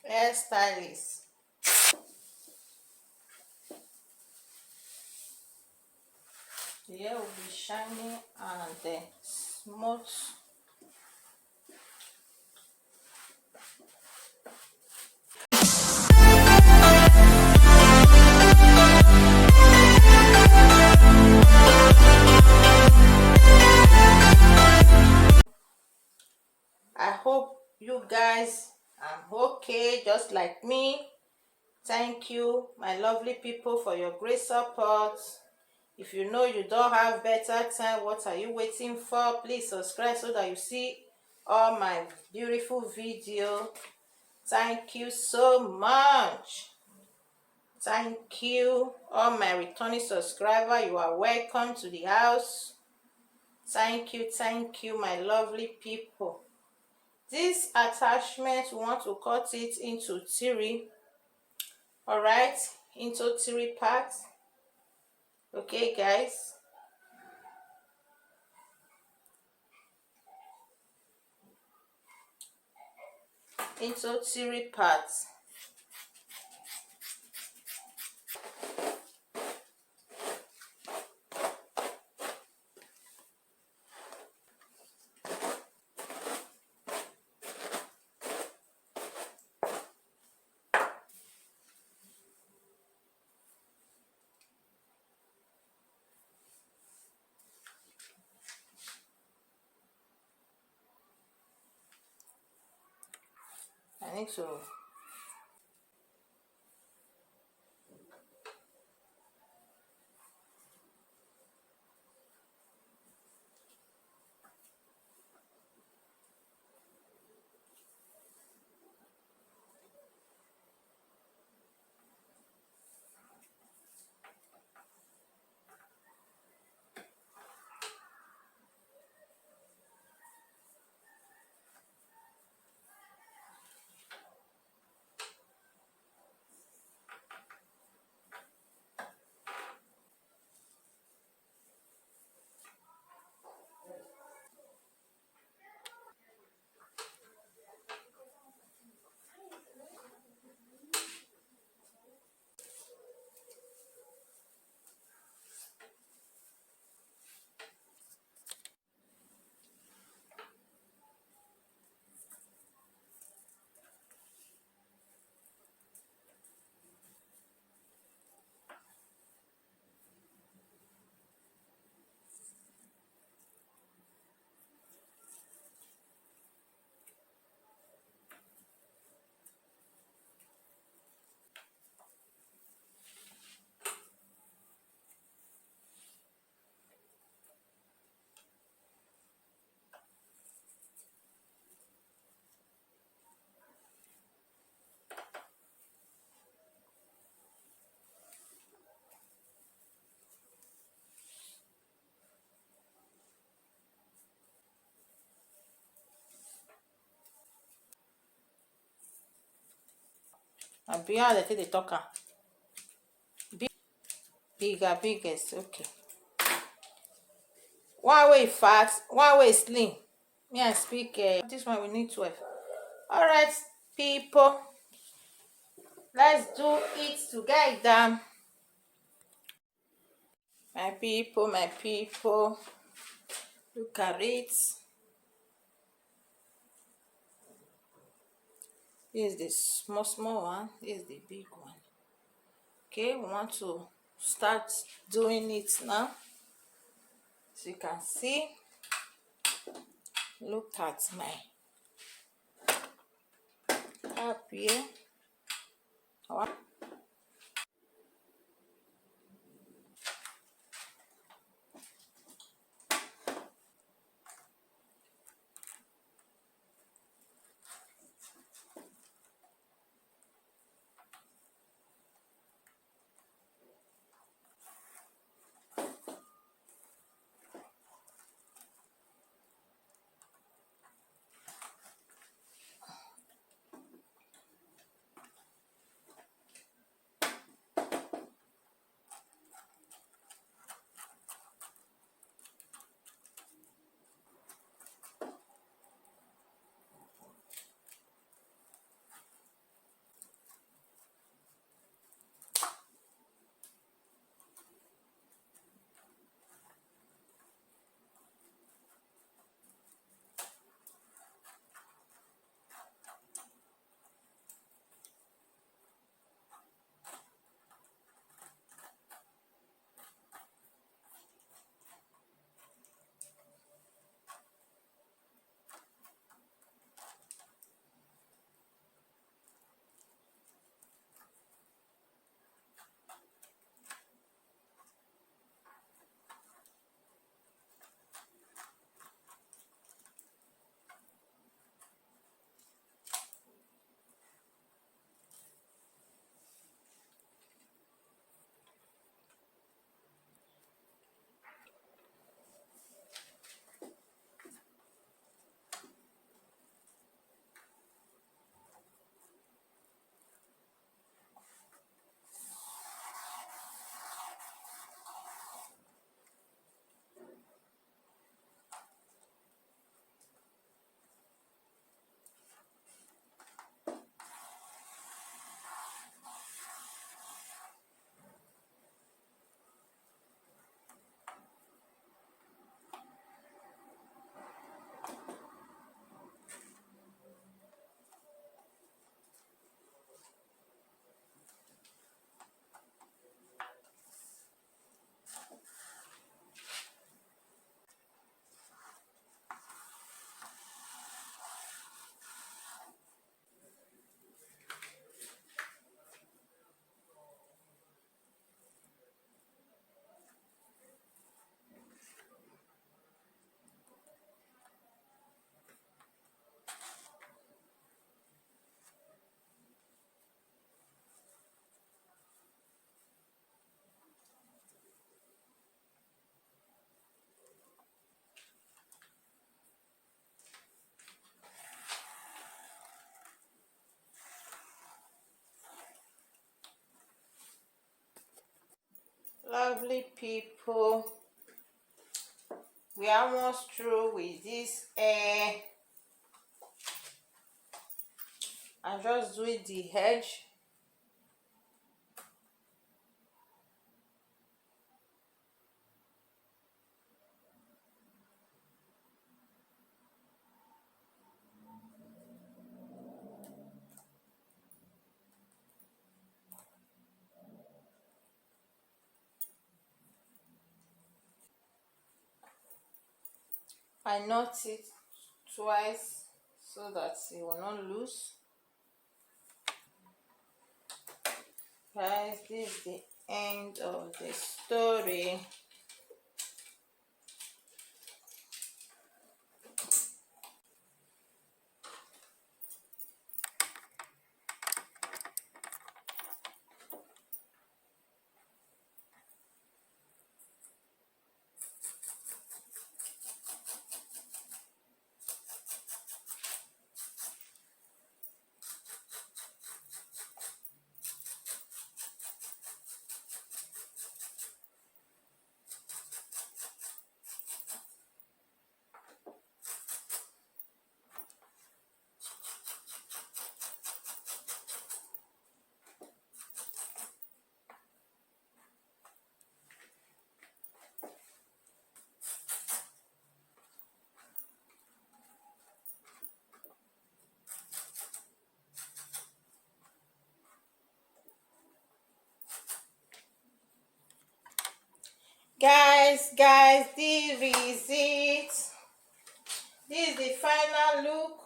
hairstylist. The hair will be shiny and smooth. I hope you guys are okay just like me. Thank you, my lovely people, for your great support. If you know you don't have better time, what are you waiting for? Please subscribe so that you see all my beautiful video. Thank you so much. Thank you, all my returning subscriber. You are welcome to the house. Thank you, my lovely people. This attachment, we want to cut it into three. All right, into three parts. Okay, guys. Into three parts. I need to be how they take the talker. Bigger, biggest. Okay. One way fat, one way slim. Me I speak. This one we need 12. All right, people. Let's do it together. My people, my people. Look at it. This is the small one. This is the big one. Okay, we want to start doing it now. As you can see, look at my cap here. lovely people, we are almost through with this hair. I'm just doing the edge. I knot it twice so that it will not loose. Guys, this is the end of the story. Guys, this is it. This is the final look.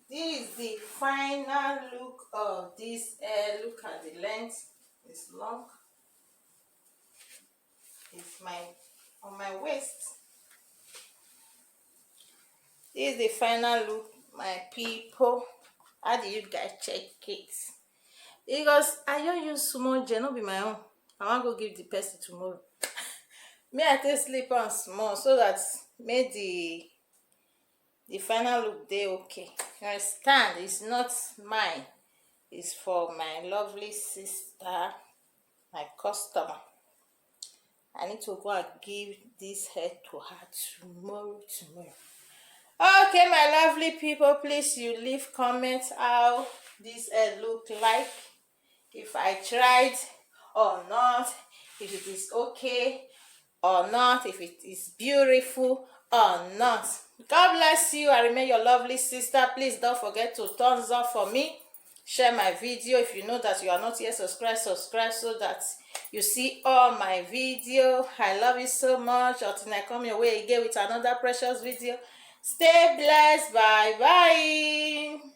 This is the final look of this hair. Look at the length. It's long. It's on my waist. This is the final look, my people. How do you guys check it? Because I don't use small gel, not be my own. I want to go give the person tomorrow. Me, I take sleep on small so that make the final look dey okay. You understand? It's not mine. It's for my lovely sister, my customer. I need to go and give this hair to her tomorrow. Okay, my lovely people, please you leave comments how this hair look like, if I tried or not, if it is okay or not, if it is beautiful or not. God bless you. I remain your lovely sister. Please don't forget to thumbs up for me, share my video. If you know that you are not yet subscribed, subscribe so that you see all my video. I love you so much. Until I come your way again with another precious video, stay blessed. Bye bye.